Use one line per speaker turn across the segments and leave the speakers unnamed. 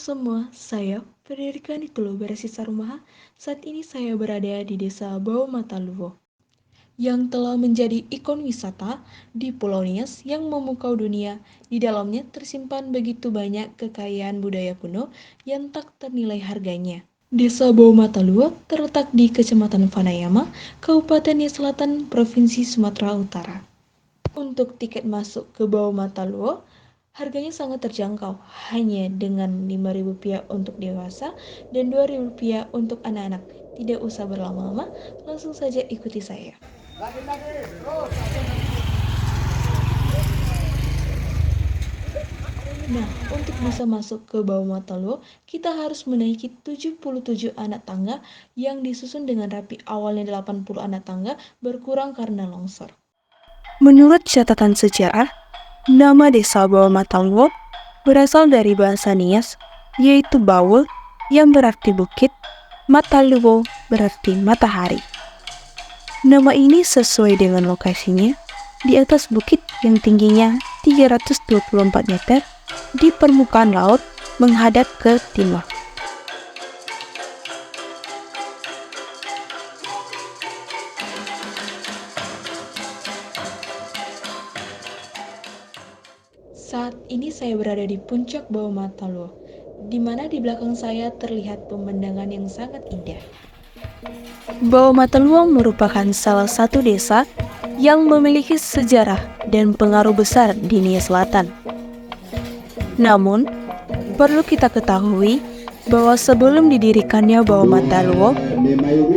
semua, saya Frederica Nitulo Beresisa Rumaha. Saat ini saya berada di Desa Bau Mataluwo yang telah menjadi ikon wisata di Pulau Nias yang memukau dunia. Di dalamnya tersimpan begitu banyak kekayaan budaya kuno yang tak ternilai harganya. Desa Bau Mataluwo terletak di Kecamatan Vanayama, Kabupaten Nias Selatan, Provinsi Sumatera Utara. Untuk tiket masuk ke Bau Mataluwo, harganya sangat terjangkau, hanya dengan Rp5.000 untuk dewasa dan Rp2.000 untuk anak-anak. Tidak usah berlama-lama, langsung saja ikuti saya. Nah, untuk bisa masuk ke Bau Mataluwo, kita harus menaiki 77 anak tangga yang disusun dengan rapi. Awalnya 80 anak tangga berkurang karena longsor.
Menurut catatan sejarah, nama desa Bau Mataluwo berasal dari bahasa Nias, yaitu Baul yang berarti bukit, Mataluwo berarti matahari. Nama ini sesuai dengan lokasinya di atas bukit yang tingginya 324 meter di permukaan laut menghadap ke timur.
Saat ini saya berada di puncak Bau Mataluwo, di mana di belakang saya terlihat pemandangan yang sangat indah.
Bau Mataluwo merupakan salah satu desa yang memiliki sejarah dan pengaruh besar di Nias Selatan. Namun, perlu kita ketahui bahwa sebelum didirikannya Bau Mataluwo,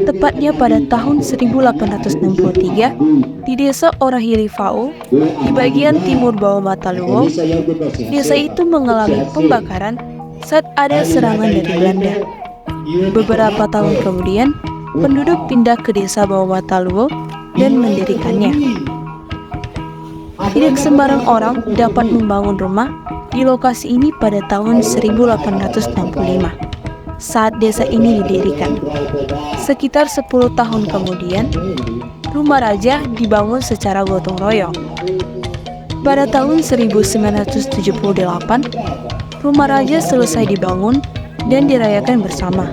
tepatnya pada tahun 1863, di desa Orahili Fau, di bagian timur Bau Mataluwo, desa itu mengalami pembakaran saat ada serangan dari Belanda. Beberapa tahun kemudian, penduduk pindah ke desa Bau Mataluwo dan mendirikannya. Tidak sembarang orang dapat membangun rumah di lokasi ini pada tahun 1865 saat desa ini didirikan. Sekitar 10 tahun kemudian, rumah raja dibangun secara gotong royong. Pada tahun 1978, rumah raja selesai dibangun dan dirayakan bersama.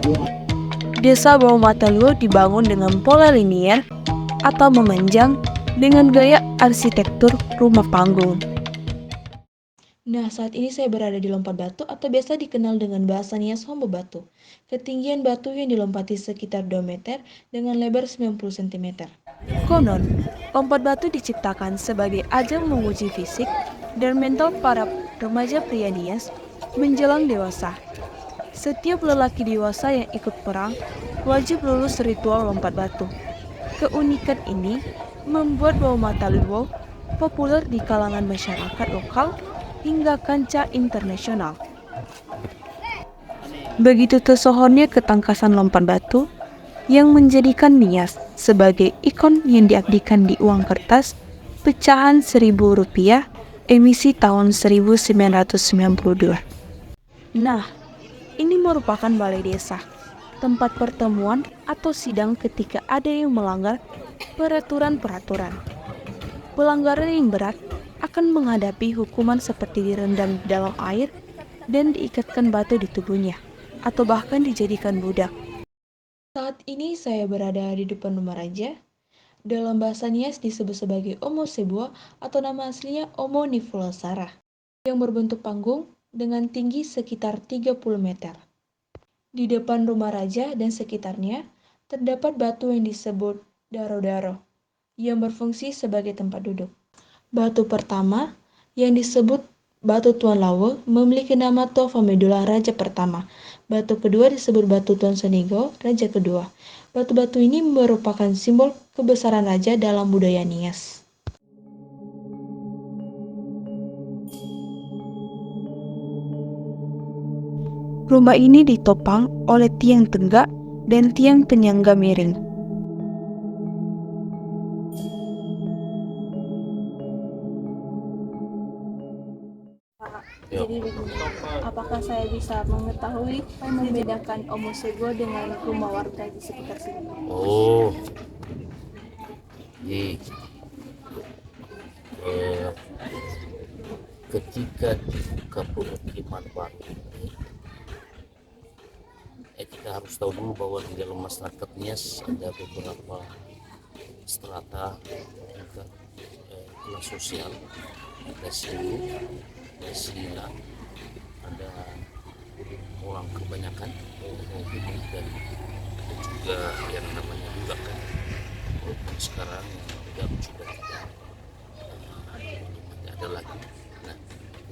Desa Bau Mataluwo dibangun dengan pola linier atau memanjang dengan gaya arsitektur rumah panggung.
Nah, saat ini saya berada di lompat batu atau biasa dikenal dengan bahasa Nias Hombo Batu. Ketinggian batu yang dilompati sekitar 2 meter dengan lebar 90 cm.
Konon, lompat batu diciptakan sebagai ajang menguji fisik dan mental para remaja pria Nias menjelang dewasa. Setiap lelaki dewasa yang ikut perang wajib lulus ritual lompat batu. Keunikan ini membuat Bau Mataluwo populer di kalangan masyarakat lokal hingga kancah internasional. Begitu tersohornya ketangkasan lompat batu yang menjadikan Nias sebagai ikon yang diabdikan di uang kertas pecahan Rp1.000 emisi tahun 1992. Nah, ini merupakan balai desa, tempat pertemuan atau sidang ketika ada yang melanggar peraturan-peraturan. Pelanggaran yang berat akan menghadapi hukuman seperti direndam di dalam air dan diikatkan batu di tubuhnya, atau bahkan dijadikan budak.
Saat ini saya berada di depan rumah raja. Dalam bahasa Nias disebut sebagai Omo Sebuah atau nama aslinya Omo Nifulasara, yang berbentuk panggung dengan tinggi sekitar 30 meter. Di depan rumah raja dan sekitarnya terdapat batu yang disebut daro-daro, yang berfungsi sebagai tempat duduk. Batu pertama yang disebut Batu Tuan Lawe memiliki nama Tova Medula Raja pertama. Batu kedua disebut Batu Tuan Senigo Raja kedua. Batu-batu ini merupakan simbol kebesaran raja dalam budaya Nias.
Rumah ini ditopang oleh tiang tegak dan tiang penyangga miring.
Jadi begini, apakah saya bisa mengetahui membedakan Omo Sego dengan rumah warga di sekitar sini?
Oh, jadi ketika dibuka pemukiman baru ini, kita harus tahu dulu bahwa di dalam masyarakat Nias ada beberapa strata juga kelas sosial, ada suku, ada sila, ada orang kebanyakan dan ada juga yang namanya juga kan walaupun sekarang yang sudah tidak ada lagi. Nah,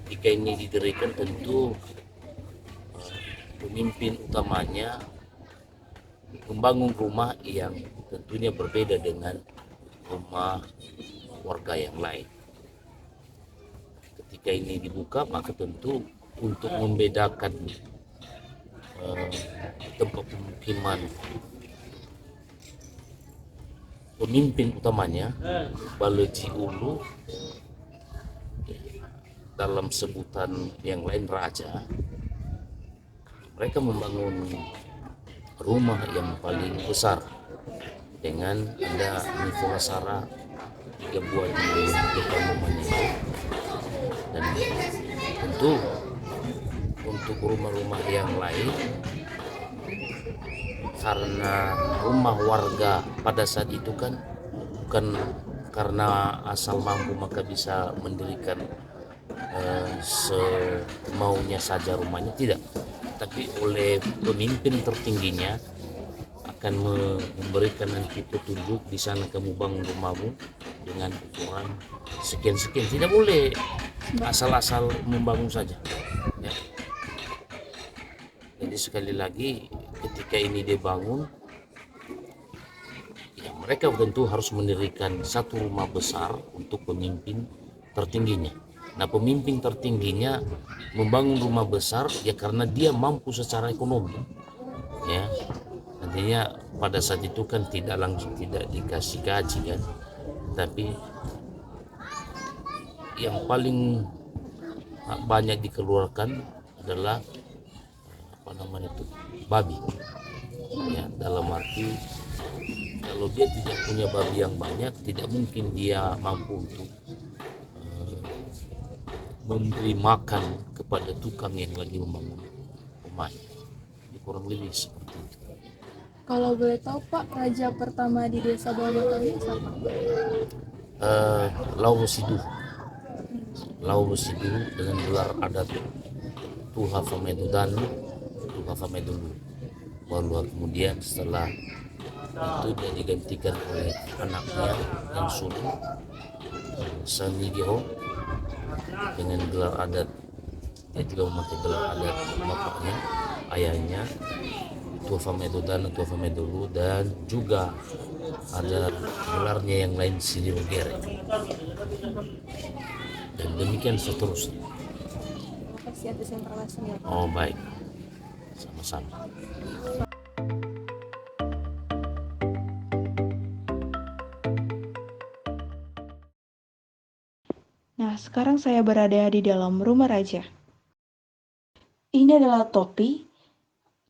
ketika ini didirikan tentu pemimpin utamanya membangun rumah yang tentunya berbeda dengan rumah warga yang lain. Ketika ini dibuka maka tentu untuk membedakan tempat pemukiman pemimpin utamanya Baleji Ulu dalam sebutan yang lain raja, mereka membangun rumah yang paling besar dengan ada Nivolasara 3 buah di depan rumahnya itu. Dan tentu untuk rumah-rumah yang lain, karena rumah warga pada saat itu kan bukan karena asal mampu maka bisa mendirikan semaunya saja rumahnya, tidak, tapi oleh pemimpin tertingginya akan memberikan nanti petunjuk, di sana kamu bangun rumahmu dengan ukuran sekian-sekian. Tidak boleh asal-asal membangun saja ya. Jadi sekali lagi ketika ini dibangun ya, mereka tentu harus mendirikan satu rumah besar untuk pemimpin tertingginya. Nah, pemimpin tertingginya membangun rumah besar ya karena dia mampu secara ekonomi ya. Nantinya pada saat itu kan tidak langsung tidak dikasih gaji kan, tapi yang paling banyak dikeluarkan adalah babi ya, dalam arti kalau dia tidak punya babi yang banyak tidak mungkin dia mampu untuk memberi makan kepada tukang yang lagi membangun rumahnya. Kurang lebih seperti itu.
Kalau boleh tahu Pak, raja pertama di desa Bawah Batawi siapa?
Lau Besidu dengan gelar adat Tuha Famedudanu, Tuha Famedulu. Baru kemudian setelah itu dia digantikan oleh anaknya yang sulung Sanigeho dengan gelar adat. Dia juga memakai gelar adat bapaknya, ayahnya Tuha Famedudanu, Tuha Famedulu, dan juga ada gelarnya yang lain Silirogere. Dan demikian seterusnya.
Terima kasih atas informasinya.
Oh baik, sama-sama.
Nah, sekarang saya berada di dalam rumah raja. Ini adalah topi,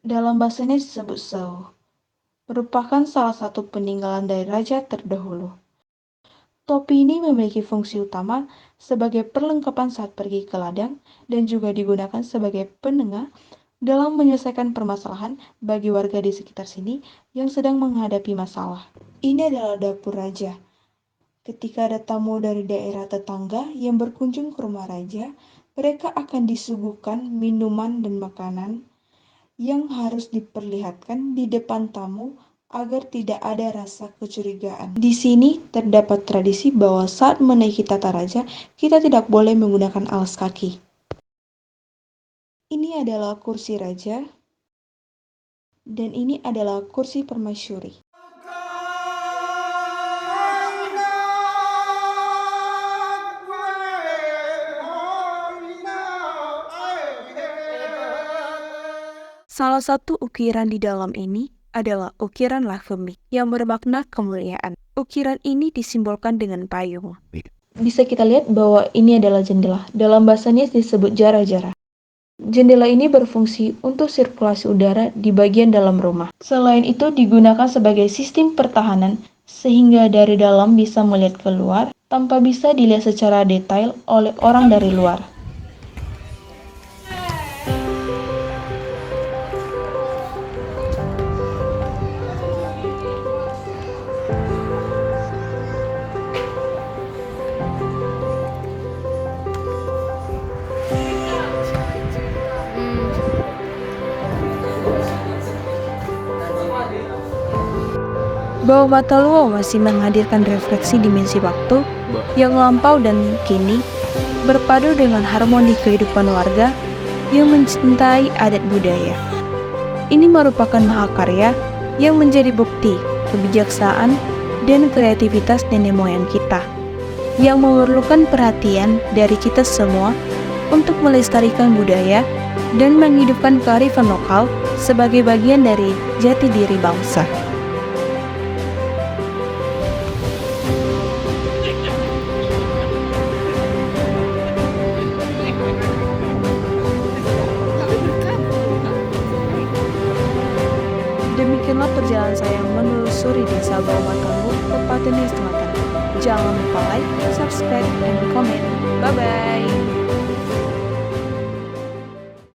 dalam bahasanya disebut sau, merupakan salah satu peninggalan dari raja terdahulu. Topi ini memiliki fungsi utama sebagai perlengkapan saat pergi ke ladang dan juga digunakan sebagai penengah dalam menyelesaikan permasalahan bagi warga di sekitar sini yang sedang menghadapi masalah. Ini adalah dapur raja. Ketika ada tamu dari daerah tetangga yang berkunjung ke rumah raja, mereka akan disuguhkan minuman dan makanan yang harus diperlihatkan di depan tamu agar tidak ada rasa kecurigaan. Di sini terdapat tradisi bahwa saat menaiki tata raja, kita tidak boleh menggunakan alas kaki. Ini adalah kursi raja, dan ini adalah kursi permaisuri.
Salah satu ukiran di dalam ini adalah ukiran Lakshmi yang bermakna kemuliaan. Ukiran ini disimbolkan dengan payung.
Bisa kita lihat bahwa ini adalah jendela. Dalam bahasanya disebut jara-jara. Jendela ini berfungsi untuk sirkulasi udara di bagian dalam rumah. Selain itu digunakan sebagai sistem pertahanan sehingga dari dalam bisa melihat keluar tanpa bisa dilihat secara detail oleh orang dari luar.
Bau Mataluo masih menghadirkan refleksi dimensi waktu yang lampau dan kini, berpadu dengan harmoni kehidupan warga yang mencintai adat budaya. Ini merupakan mahakarya yang menjadi bukti kebijaksanaan dan kreativitas nenek moyang kita, yang memerlukan perhatian dari kita semua untuk melestarikan budaya dan menghidupkan kearifan lokal sebagai bagian dari jati diri bangsa. Demikianlah perjalanan saya menelusuri Desa Bau Mataluo, Kabupaten Nias Selatan. Jangan lupa like, subscribe, dan komen. Bye-bye!